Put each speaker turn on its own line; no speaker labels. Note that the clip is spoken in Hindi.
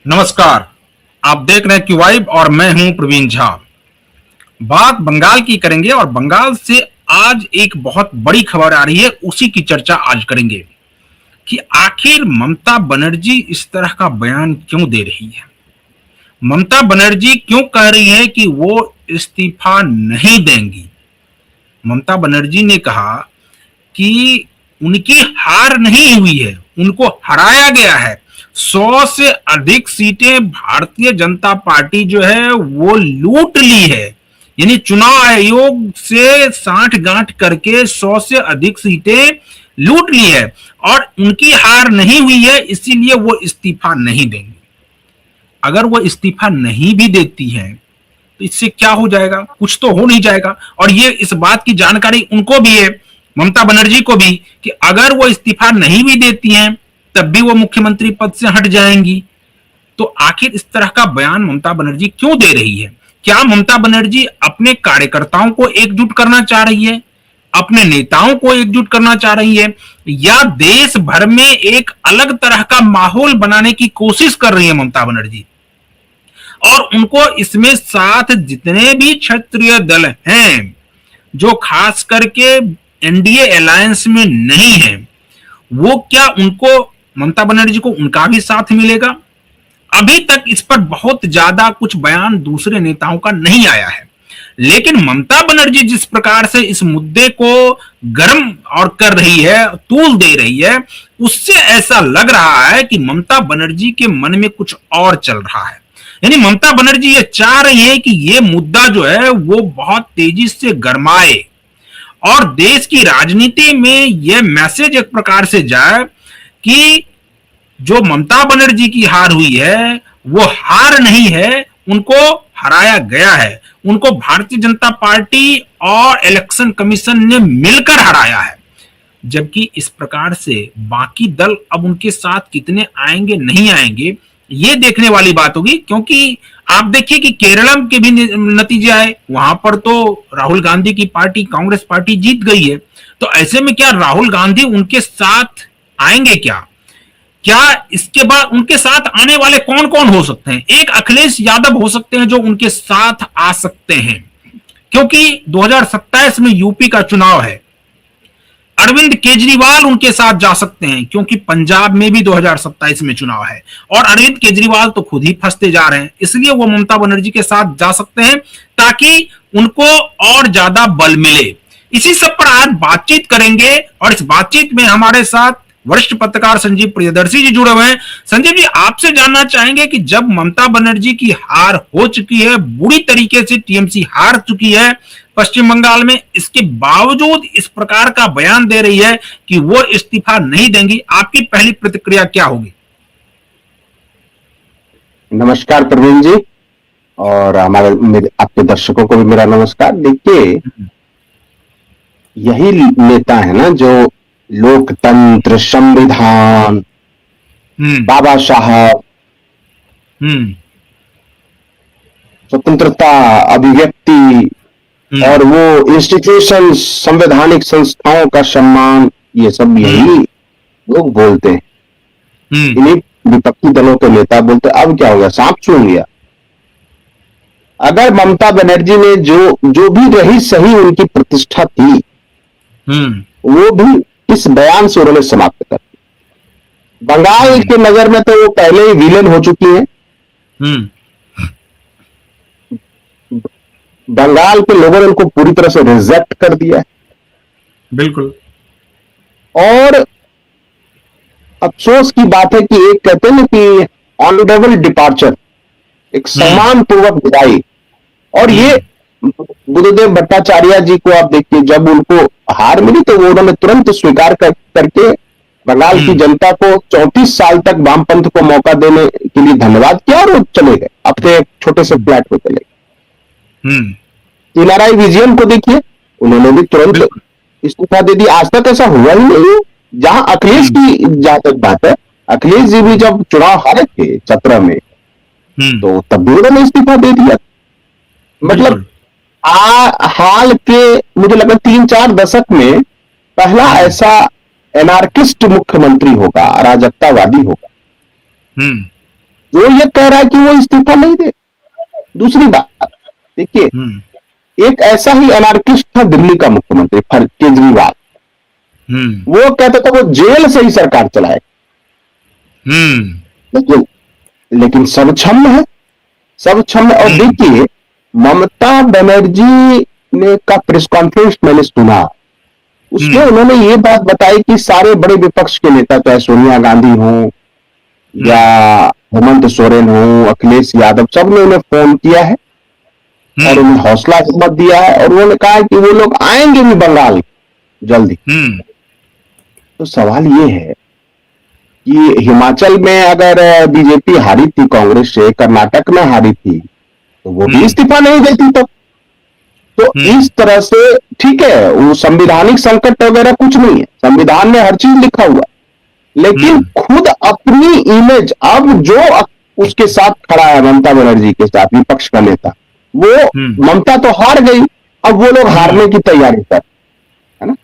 नमस्कार। आप देख रहे हैं क्यू वाइब और मैं हूं प्रवीण झा। बात बंगाल की करेंगे और बंगाल से आज एक बहुत बड़ी खबर आ रही है, उसी की चर्चा आज करेंगे कि आखिर ममता बनर्जी इस तरह का बयान क्यों दे रही है। ममता बनर्जी क्यों कह रही है कि वो इस्तीफा नहीं देंगी। ममता बनर्जी ने कहा कि उनकी हार नहीं हुई है, उनको हराया गया है। 100 से अधिक सीटें भारतीय जनता पार्टी जो है वो लूट ली है। यानी चुनाव आयोग से साठ गांठ करके 100 से अधिक सीटें लूट ली है और उनकी हार नहीं हुई है, इसीलिए वो इस्तीफा नहीं देंगे। अगर वो इस्तीफा नहीं भी देती है तो इससे क्या हो जाएगा? कुछ तो हो नहीं जाएगा। और ये इस बात की जानकारी उनको भी है, ममता बनर्जी को भी, कि अगर वो इस्तीफा नहीं भी देती हैं तब भी वो मुख्यमंत्री पद से हट जाएंगी। तो आखिर इस तरह का बयान ममता बनर्जी क्यों दे रही है? क्या ममता बनर्जी अपने कार्यकर्ताओं को एकजुट करना चाह रही है, अपने नेताओं को एकजुट करना चाह रही है, या देश भर में एक अलग तरह का माहौल बनाने की कोशिश कर रही है ममता बनर्जी? और उनको इसमें साथ जितने भी क्षत्रिय दल हैं जो खास करके एनडीए अलायंस में नहीं है, वो क्या उनको, ममता बनर्जी को उनका भी साथ मिलेगा? अभी तक इस पर बहुत ज्यादा कुछ बयान दूसरे नेताओं का नहीं आया है, लेकिन ममता बनर्जी जिस प्रकार से इस मुद्दे को गर्म और कर रही है, तूल दे रही है, उससे ऐसा लग रहा है कि ममता बनर्जी के मन में कुछ और चल रहा है। यानी ममता बनर्जी ये चाह रही है कि ये मुद्दा जो है वो बहुत तेजी से गरमाए और देश की राजनीति में यह मैसेज एक प्रकार से जाए कि जो ममता बनर्जी की हार हुई है वो हार नहीं है, उनको हराया गया है, उनको भारतीय जनता पार्टी और इलेक्शन कमीशन ने मिलकर हराया है। जबकि इस प्रकार से बाकी दल अब उनके साथ कितने आएंगे नहीं आएंगे ये देखने वाली बात होगी, क्योंकि आप देखिए कि केरल के भी नतीजे आए, वहां पर तो राहुल गांधी की पार्टी, कांग्रेस पार्टी जीत गई है। तो ऐसे में क्या राहुल गांधी उनके साथ आएंगे? क्या इसके बाद उनके साथ आने वाले कौन कौन हो सकते हैं? एक अखिलेश यादव हो सकते हैं जो उनके साथ आ सकते हैं, क्योंकि 2027 में यूपी का चुनाव है। अरविंद केजरीवाल उनके साथ जा सकते हैं, क्योंकि पंजाब में भी 2027 में चुनाव है और अरविंद केजरीवाल तो खुद ही फंसते जा रहे हैं, इसलिए वो ममता बनर्जी के साथ जा सकते हैं ताकि उनको और ज्यादा बल मिले। इसी सब पर आज बातचीत करेंगे और इस बातचीत में हमारे साथ वरिष्ठ पत्रकार संजीव प्रियदर्शी जी जुड़े हुए हैं। संजीव जी, आपसे जानना चाहेंगे कि जब ममता बनर्जी की हार हो चुकी है, बुरी तरीके से टीएमसी हार चुकी है पश्चिम बंगाल में, इसके बावजूद इस प्रकार का बयान दे रही है कि वो इस्तीफा नहीं देंगी, आपकी पहली प्रतिक्रिया क्या होगी?
नमस्कार प्रवीण जी, और आपके दर्शकों को भी मेरा नमस्कार। देखिए, यही नेता है ना जो लोकतंत्र, संविधान, बाबा साहब, स्वतंत्रता, अभिव्यक्ति और वो इंस्टीट्यूशन, संवैधानिक संस्थाओं का सम्मान, ये सब यही लोग बोलते हैं। इन्हीं विपक्षी दलों के नेता बोलते। अब क्या हो गया? सांप छूट गया। अगर ममता बनर्जी ने जो भी रही सही उनकी प्रतिष्ठा थी, वो भी इस बयान से उन्होंने समाप्त कर दिया। बंगाल के नजर में तो वो पहले ही विलेन हो चुकी है। बंगाल के लोगों ने उनको पूरी तरह से रिजेक्ट कर दिया है।
बिल्कुल।
और अफसोस की बात है कि एक कहते हैं ना कि ऑनरेबल डिपार्चर, एक सम्मानपूर्वक विदाई। और ये बुद्धदेव भट्टाचार्य जी को आप देखिए, जब उनको हार मिली तो वो उन्होंने तुरंत स्वीकार करके बंगाल की जनता को 34 साल तक वामपंथ को मौका देने के लिए धन्यवाद किया और वो चले गए, अपने एक छोटे से फ्लैट में चले गए। पिनाराई विजयन को देखिए, उन्होंने भी तुरंत इस्तीफा दे दिया। आज तक ऐसा हुआ ही नहीं है। जहां अखिलेश की जहां तक बात है, अखिलेश जी भी जब चुनाव हारे थे 17 में, तो तब भी उन्होंने इस्तीफा दे दिया। मतलब हाल के मुझे लगा 3-4 दशक में पहला ऐसा एनार्किस्ट मुख्यमंत्री होगा, अराजकतावादी होगा। वो ये कह रहा है कि वो इस्तीफा नहीं दे। दूसरी बात देखिए, एक ऐसा ही अनार्किस्ट था दिल्ली का मुख्यमंत्री केजरीवाल, वो कहता था वो जेल से ही सरकार चलाए, लेकिन सब छम्म है, सब छम्म। और देखिए ममता बनर्जी ने का प्रेस कॉन्फ्रेंस मैंने सुना, उसमें उन्होंने ये बात बताई कि सारे बड़े विपक्ष के नेता, चाहे सोनिया गांधी हो या हेमंत सोरेन हो, अखिलेश यादव, सब ने उन्हें फोन किया है और उन्हें हौसला हिम्मत दिया है, और उन्होंने कहा है कि वो लोग आएंगे भी बंगाल जल्दी। तो सवाल ये है कि हिमाचल में अगर बीजेपी हारी थी कांग्रेस से, कर्नाटक में हारी थी, तो वो भी इस्तीफा नहीं देती। तो इस तरह से ठीक है, वो संवैधानिक संकट वगैरह कुछ नहीं है, संविधान में हर चीज लिखा हुआ, लेकिन खुद अपनी इमेज, अब जो उसके साथ खड़ा है ममता बनर्जी के साथ, विपक्ष का नेता, वो ममता तो हार गई, अब वो लोग हारने की तैयारी कर, है ना।